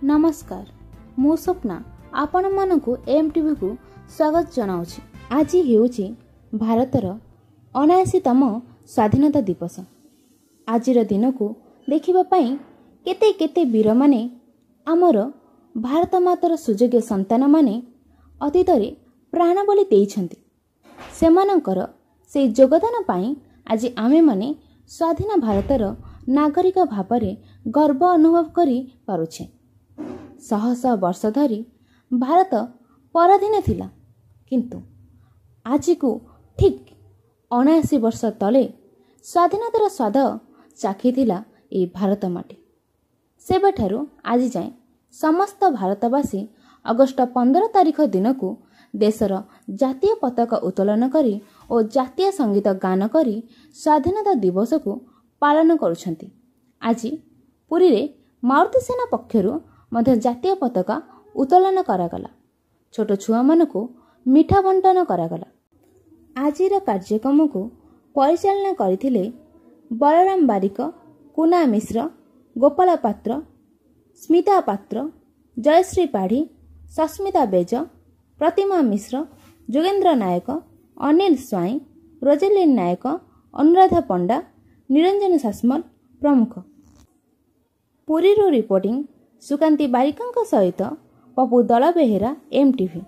नमस्कार मु स्वप्ना आपण मानकु एमटीवी को स्वागत जनाउछि। आज हेउछि भारतर 79तम स्वाधीनता दिवस। आजिर दिन को देखिबा पई केते केते वीर माने आमर भारत मातर सुयोग्य संतान माने अतीतरे प्राण बलि देइछन्ति। सेमानंकर से योगदान पाई आज आमे माने स्वाधीन भारतर नागरिक भावरे गर्व अनुभव करि पारुछे। शह शह वर्ष धरी भारत पराधीन थिला, किंतु आज को ठीक 79 वर्ष तले स्वाधीनतार स्वाद चाखिथिला ए भारत माटी। सेबेठारु आज जाए समस्त भारतवासी अगस्ट 15 तारिख दिन को देशर जातीय पताका उत्तोलन करी और जातीय संगीत गान करी स्वाधीनता दिवस को पालन करुछन्ति। आज पुरी रे मारुति सेना पक्षरु मध्य जातीय पताका उत्तोलन करागला। छोट छुआ मानकु मिठा बंटन करागला। आजिर कार्यक्रम को परिचालना करथिले बलराम बारिक, कुना मिश्र, गोपाल पात्र, स्मिता पात्र, जयश्री पाढ़ी, सस्मिता बेज, प्रतिमा मिश्र, जोगेन्द्र नायक, अनिल स्वाई, रोजेलिन नायक, अनुराधा पंडा, निरंजन सासमल प्रमुख। पुरीरू रिपोर्टिंग सुकांती बारिकंक सहित पपु दल बेहेरा एमटीवी।